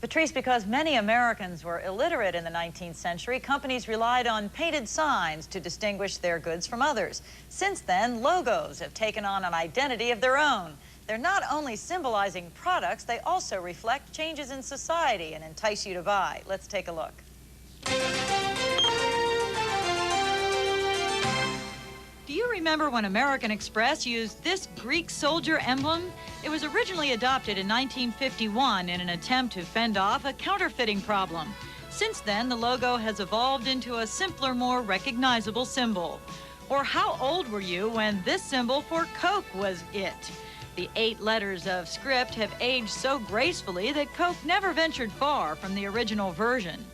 Patrice, because many Americans were illiterate in the 19th century, companies relied on painted signs to distinguish their goods from others. Since then, logos have taken on an identity of their own. They're not only symbolizing products, they also reflect changes in society and entice you to buy. Let's take a look. Do you remember when American Express used this Greek soldier emblem? It was originally adopted in 1951 in an attempt to fend off a counterfeiting problem. Since then, the logo has evolved into a simpler, more recognizable symbol. Or how old were you when this symbol for Coke was it? The 8 letters of script have aged so gracefully that Coke never ventured far from the original version.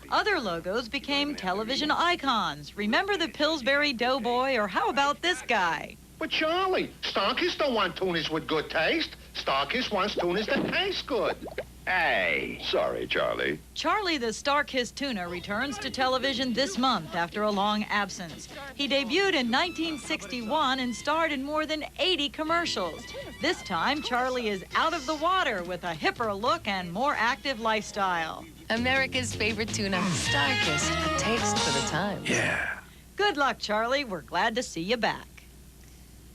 Other logos became television icons. Remember the Pillsbury Doughboy, or how about this guy? But Charlie, Starkist don't want tunas with good taste. Starkist wants tunas that taste good. Hey. Sorry, Charlie. Charlie the Star-Kissed Tuna returns to television this month after a long absence. He debuted in 1961 and starred in more than 80 commercials. This time, Charlie is out of the water with a hipper look and more active lifestyle. America's favorite tuna, Star-Kissed, a taste for the time. Yeah. Good luck, Charlie. We're glad to see you back.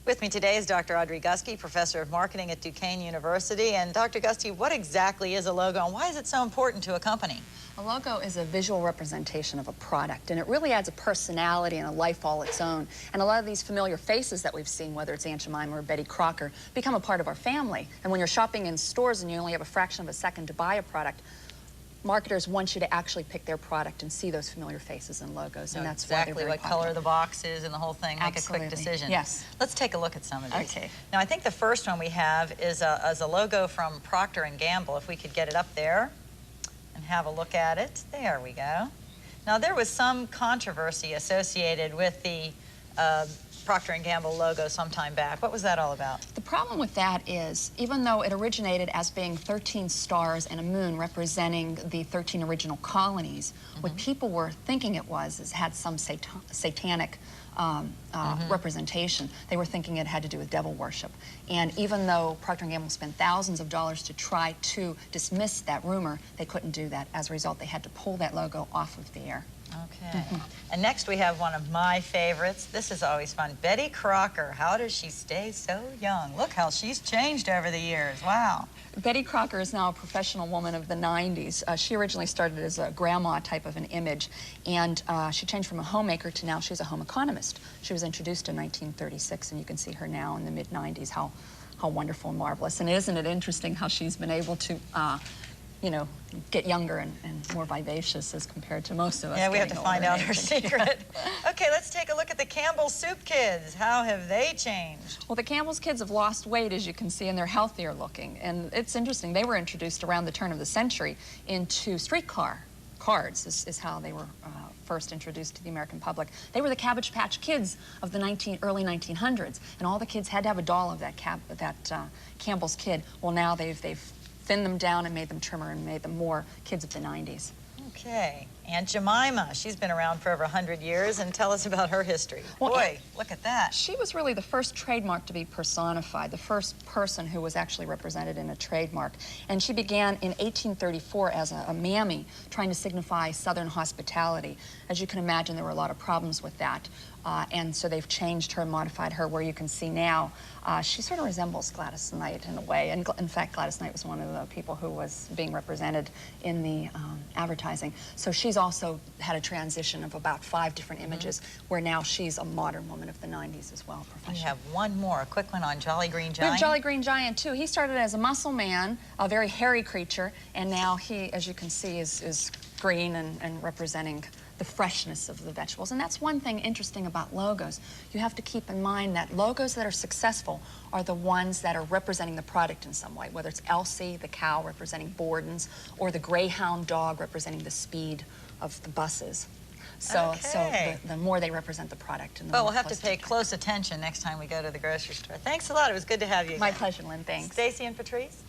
With me today is Dr. Audrey Gusky, professor of marketing at Duquesne University. And Dr. Gusky, what exactly is a logo and why is it so important to a company? A logo is a visual representation of a product, and it really adds a personality and a life all its own. And a lot of these familiar faces that we've seen, whether it's Aunt Jemima or Betty Crocker, become a part of our family. And when you're shopping in stores and you only have a fraction of a second to buy a product, marketers want you to actually pick their product and see those familiar faces and logos, and that's why they're very what popular. Color the box is and the whole thing. Make Absolutely. a quick decision. Yes. Let's take a look at some of these. Okay. Now, I think the first one we have is a logo from Procter & Gamble. If we could get it up there and have a look at it. There we go. Now, there was some controversy associated with the Procter & Gamble logo some time back. What was that all about? The problem with that is, even though it originated as being 13 stars and a moon representing the 13 original colonies, what people were thinking it was is had some satanic representation. They were thinking it had to do with devil worship. And even though Procter & Gamble spent thousands of dollars to try to dismiss that rumor, they couldn't do that. As a result, they had to pull that logo off of the air. Okay. And next we have one of my favorites. This is always fun. Betty Crocker. How does she stay so young? Look how she's changed over the years. Wow. Betty Crocker is now a professional woman of the 90s. She originally started as a grandma type of an image, and she changed from a homemaker to now she's a home economist. She was introduced in 1936, and you can see her now in the mid-90s, how wonderful and marvelous. And isn't it interesting how she's been able to you know, get younger and more vivacious as compared to most of us. Yeah, we have to find out her secret. Yeah. Okay, let's take a look at the Campbell Soup Kids. How have they changed? Well, the Campbell's kids have lost weight, as you can see, and they're healthier looking. And it's interesting, they were introduced around the turn of the century into streetcar cards, is how they were first introduced to the American public. They were the Cabbage Patch Kids of the early 1900s, and all the kids had to have a doll of that Campbell's kid. Well, now they've thinned them down and made them trimmer and made them more kids of the 90s. Okay. Aunt Jemima, she's been around for over 100 years, and tell us about her history. Well, boy, look at that. She was really the first trademark to be personified, the first person who was actually represented in a trademark. And she began in 1834 as a mammy, trying to signify Southern hospitality. As you can imagine, there were a lot of problems with that. And so they've changed her, modified her, where you can see now she sort of resembles Gladys Knight in a way. And in fact, Gladys Knight was one of the people who was being represented in the advertising. So she's also had a transition of about 5 different images, where now she's a modern woman of the 90s as well, professional. We have one more, a quick one on Jolly Green We Giant. have Jolly Green Giant, too. He started as a muscle man, a very hairy creature, and now he, as you can see, is green and representing the freshness of the vegetables. And that's one thing interesting about logos. You have to keep in mind that logos that are successful are the ones that are representing the product in some way, whether it's Elsie, the cow, representing Borden's, or the Greyhound dog representing the speed of the buses. So, okay. the more they represent the product. And the well, more we'll have to pay close attention next time we go to the grocery store. Thanks a lot. It was good to have you again. My pleasure, Lynn. Thanks. Stacy and Patrice?